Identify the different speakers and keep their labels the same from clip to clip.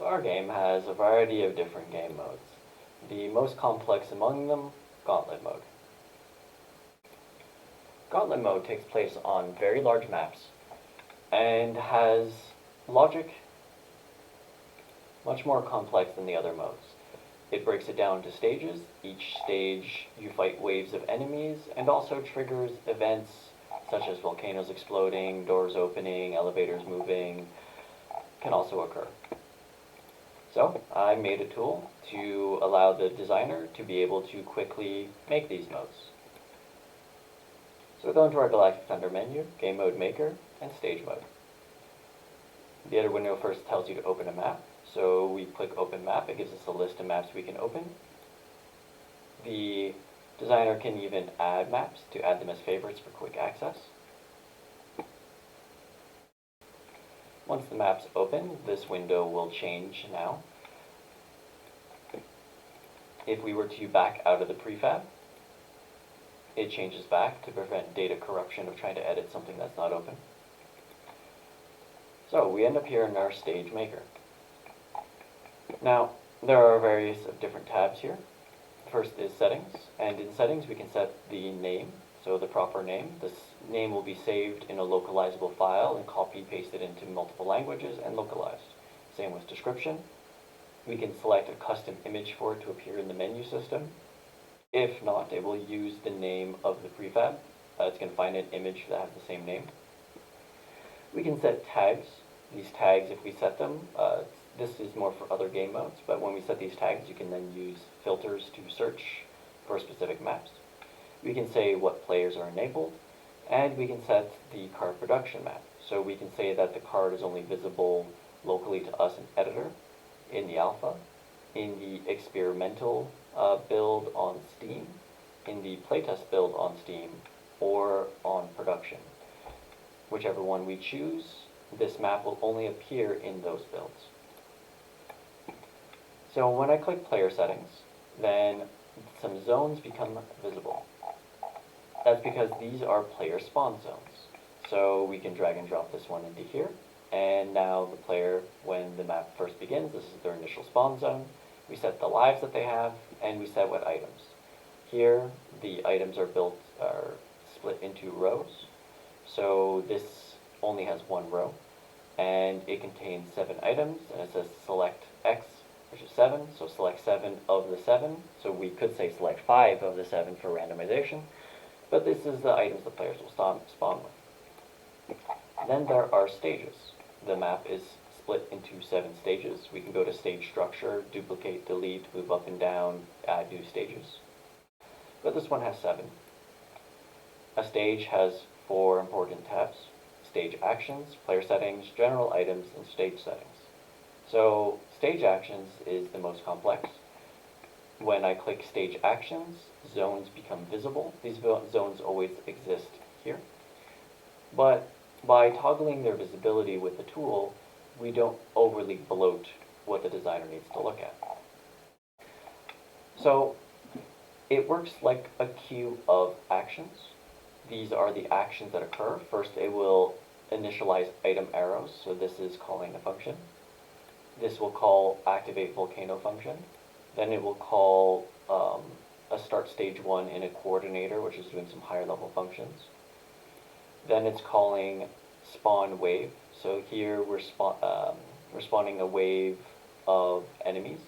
Speaker 1: our game has a variety of different game modes. The most complex among them, Gauntlet mode. Gauntlet mode takes place on very large maps and has logic much more complex than the other modes. It breaks it down into stages. Each stage you fight waves of enemies and also triggers events such as volcanoes exploding, doors opening, elevators moving, can also occur. So I made a tool to allow the designer to be able to quickly make these modes. So we go into our Galactic Thunder menu, Game Mode Maker, and Stage Mode. The editor window first tells you to open a map. So we click Open Map. It gives us a list of maps we can open. The designer can even add maps to add them as favorites for quick access. Once the map's open, this window will change now. If we were to back out of the prefab, it changes back to prevent data corruption of trying to edit something that's not open. So we end up here in our Stage Maker. Now, there are various of different tabs here. First is Settings, and in Settings we can set the name, so the proper name. This name will be saved in a localizable file and copy-pasted into multiple languages and localized. Same with Description. We can select a custom image for it to appear in the menu system. If not, it will use the name of the prefab. It's going to find an image that has the same name. We can set tags. These tags, if we set them, this is more for other game modes, but when we set these tags, you can then use filters to search for specific maps. We can say what players are enabled, and we can set the card production map. So we can say that the card is only visible locally to us in editor, in the alpha, in the experimental build on Steam, in the playtest build on Steam, or on production. Whichever one we choose, this map will only appear in those builds. So when I click player settings, then some zones become visible. That's because these are player spawn zones. So we can drag and drop this one into here, and now the player, when the map first begins, this is their initial spawn zone. We set the lives that they have, and we set what items. Here, the items are split into rows. So this only has one row, and it contains 7 items, and it says select X, which is 7, so select 7 of the 7. So we could say select 5 of the 7 for randomization, but this is the items the players will spawn with. Then there are stages. The map is split into 7 stages. We can go to stage structure, duplicate, delete, move up and down, add new stages. But this one has 7. A stage has 4 important tabs: stage actions, player settings, general items, and stage settings. So stage actions is the most complex. When I click stage actions, zones become visible. These zones always exist here. But by toggling their visibility with the tool, we don't overly bloat what the designer needs to look at. So it works like a queue of actions. These are the actions that occur. First, it will initialize item arrows, so this is calling a function. This will call activate volcano function. Then it will call a start stage 1 in a coordinator, which is doing some higher level functions. Then it's calling spawn wave. So here we're spawning a wave of enemies.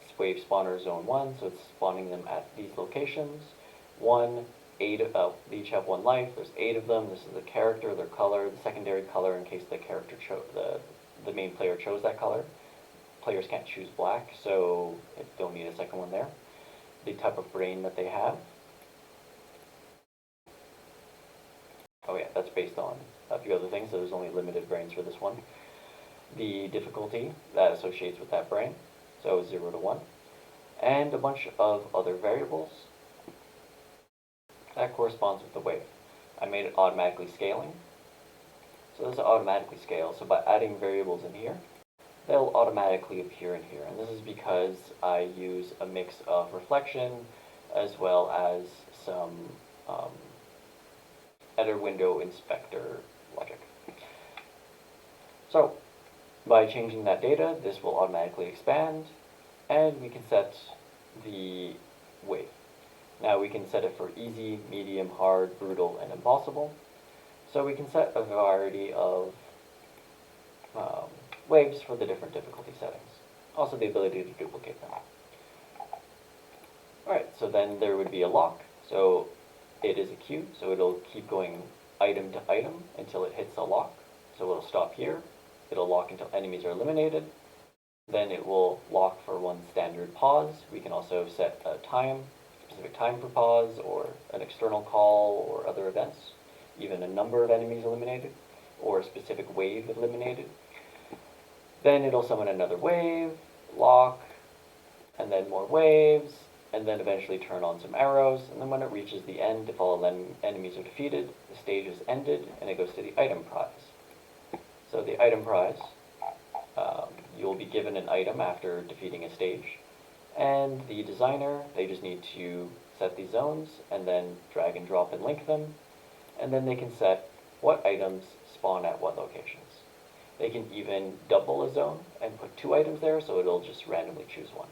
Speaker 1: It's wave spawner zone 1, so it's spawning them at these locations. They each have 1 life. There's 8 of them. This is the character, their color, the secondary color in case the character the main player chose that color. Players can't choose black, so don't need a second one there. The type of brain that they have. Oh yeah, that's based on a few other things, so there's only limited brains for this one. The difficulty that associates with that brain, so 0 to 1. And a bunch of other variables that corresponds with the wave. I made it automatically scaling. So this automatically scales, so by adding variables in here, they'll automatically appear in here. And this is because I use a mix of reflection as well as some editor window inspector logic. So By changing that data, this will automatically expand, and we can set the wave. Now we can set it for easy, medium, hard, brutal, and impossible. So we can set a variety of waves for the different difficulty settings. Also the ability to duplicate them. Alright, so then there would be a lock. So it is a queue, so it'll keep going item to item until it hits a lock. So it'll stop here. It'll lock until enemies are eliminated. Then it will lock for one standard pause. We can also set a specific time for pause, or an external call, or other events. Even a number of enemies eliminated, or a specific wave eliminated. Then it'll summon another wave, lock, and then more waves, and then eventually turn on some arrows, and then when it reaches the end, if all enemies are defeated, the stage is ended, and it goes to the item prize. So the item prize, you'll be given an item after defeating a stage, and the designer, they just need to set these zones, and then drag and drop and link them, and then they can set what items spawn at what locations. They can even double a zone and put 2 items there, so it'll just randomly choose one.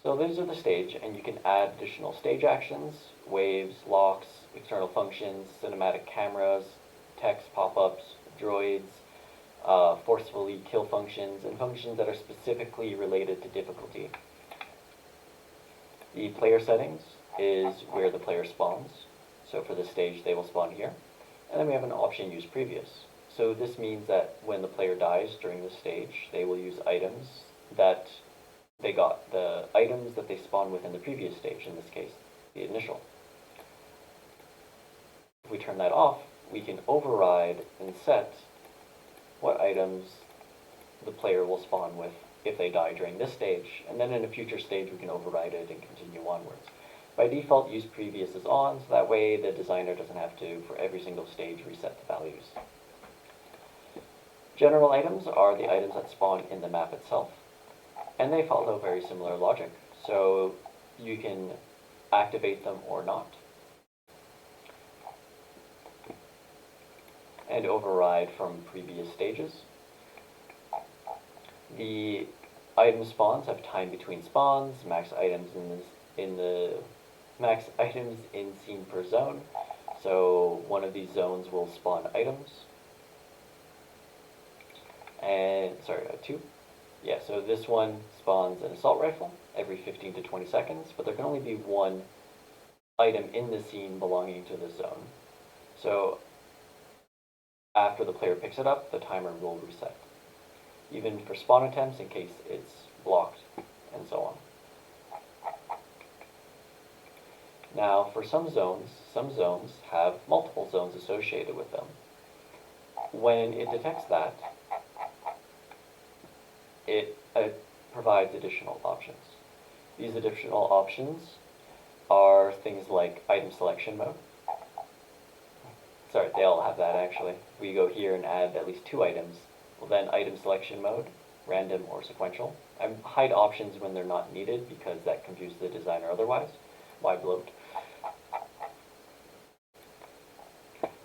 Speaker 1: So these are the stage, and you can add additional stage actions, waves, locks, external functions, cinematic cameras, text pop-ups, droids, forcefully kill functions, and functions that are specifically related to difficulty. The player settings is where the player spawns. So for this stage, they will spawn here. And then we have an option use previous. So this means that when the player dies during this stage, they will use items that they got, the items that they spawned with in the previous stage, in this case, the initial. If we turn that off, we can override and set what items the player will spawn with if they die during this stage, and then in a future stage we can override it and continue onwards. By default, use previous is on, so that way the designer doesn't have to, for every single stage, reset the values. General items are the items that spawn in the map itself, and they follow very similar logic, so you can activate them or not, and override from previous stages. The item spawns have time between spawns, max items max items in scene per zone. So one of these zones will spawn items. And sorry, 2. Yeah, so this one spawns an assault rifle every 15 to 20 seconds, but there can only be one item in the scene belonging to the zone. So after the player picks it up, the timer will reset. Even for spawn attempts in case it's blocked, and so on. Now, for some zones have multiple zones associated with them. When it detects that, it provides additional options. These additional options are things like item selection mode. Sorry, they all have that actually. We go here and add at least 2 items. Well, then item selection mode, random or sequential. I hide options when they're not needed because that confuses the designer otherwise. Why bloat?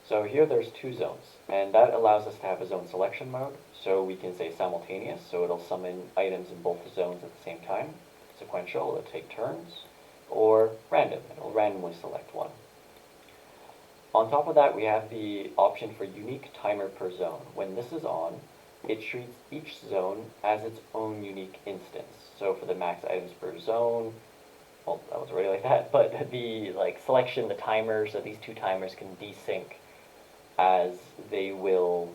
Speaker 1: So here there's 2 zones, and that allows us to have a zone selection mode. So we can say simultaneous, so it'll summon items in both zones at the same time. Sequential, it'll take turns. Or random, it'll randomly select one. On top of that, we have the option for unique timer per zone. When this is on, it treats each zone as its own unique instance. So for the max items per zone, well, that was already like that, but the selection, the timers, so these 2 timers can desync as they will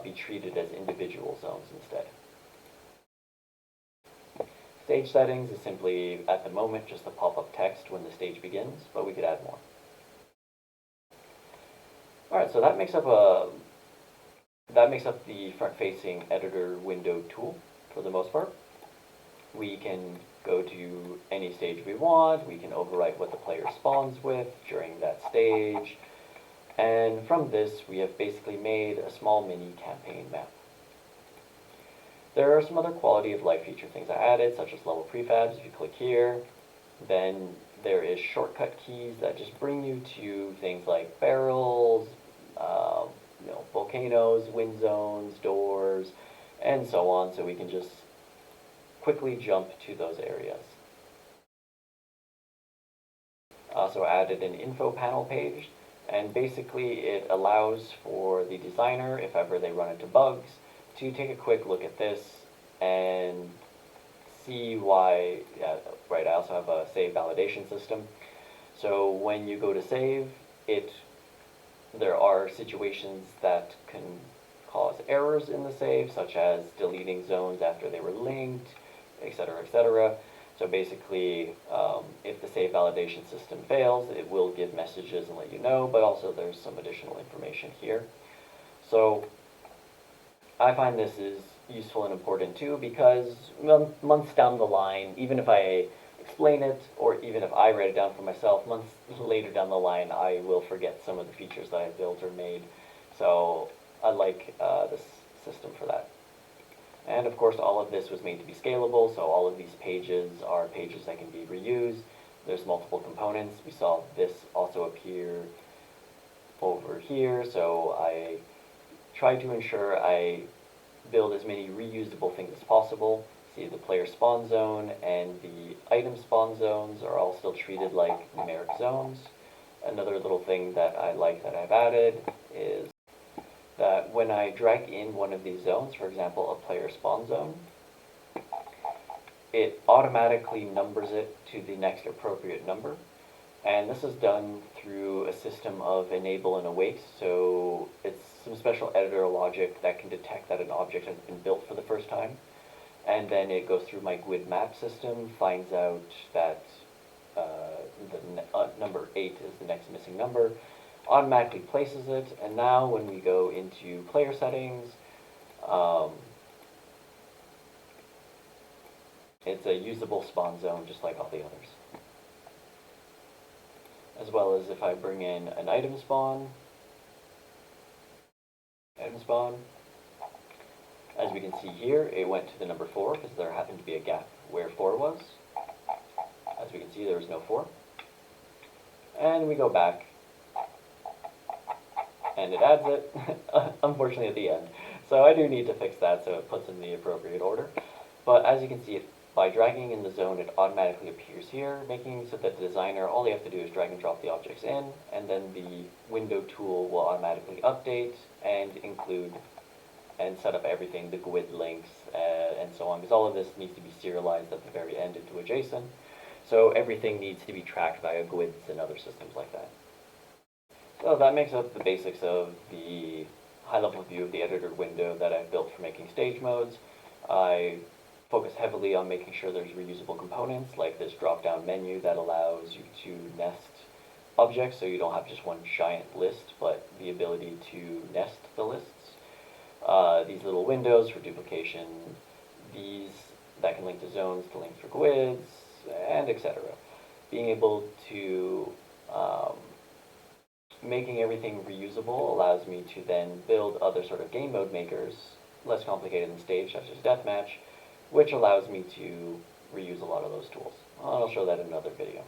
Speaker 1: be treated as individual zones instead. Stage settings is simply, at the moment, just the pop-up text when the stage begins, but we could add more. Alright, so that makes up the front-facing editor window tool for the most part. We can go to any stage we want, we can overwrite what the player spawns with during that stage, and from this we have basically made a small mini campaign map. There are some other quality of life feature things I added, such as level prefabs. If you click here, then there is shortcut keys that just bring you to things like barrels, volcanoes, wind zones, doors, and so on, so we can just quickly jump to those areas. Also added an info panel page, and basically it allows for the designer, if ever they run into bugs, to take a quick look at this and see why. Right, I also have a save validation system. So when you go to save, there are situations that can cause errors in the save, such as deleting zones after they were linked, etc., etc. So basically, if the save validation system fails, it will give messages and let you know, but also there's some additional information here. So I find this is useful and important too, because months down the line, even if I explain it, or even if I write it down for myself, months later down the line, I will forget some of the features that I built or made. So I like this system for that. And of course, all of this was made to be scalable, so all of these pages are pages that can be reused. There's multiple components. We saw this also appear over here, so I try to ensure I build as many reusable things as possible. See, the player spawn zone and the item spawn zones are all still treated like numeric zones. Another little thing that I like that I've added is that when I drag in one of these zones, for example, a player spawn zone, it automatically numbers it to the next appropriate number. And this is done through a system of enable and await, so it's some special editor logic that can detect that an object has been built for the first time. And then it goes through my GUID map system, finds out that number 8 is the next missing number, automatically places it, and now when we go into player settings, it's a usable spawn zone just like all the others. As well as if I bring in an item spawn, as we can see here, it went to the number 4 because there happened to be a gap where 4 was. As we can see, there was no 4. And we go back, and it adds it, unfortunately at the end. So I do need to fix that so it puts in the appropriate order. But as you can see, by dragging in the zone, it automatically appears here, making so that the designer, all they have to do is drag and drop the objects in, and then the window tool will automatically update and include and set up everything, the GUID links, and so on, because all of this needs to be serialized at the very end into a JSON. So everything needs to be tracked via GUIDs and other systems like that. So that makes up the basics of the high-level view of the editor window that I've built for making stage modes. I focus heavily on making sure there's reusable components, like this drop-down menu that allows you to nest objects, so you don't have just one giant list, but the ability to nest the lists. These little windows for duplication, these that can link to zones to link for GUIDs, and etc. Being able to making everything reusable allows me to then build other sort of game mode makers, less complicated than stage, such as deathmatch, which allows me to reuse a lot of those tools. I'll show that in another video.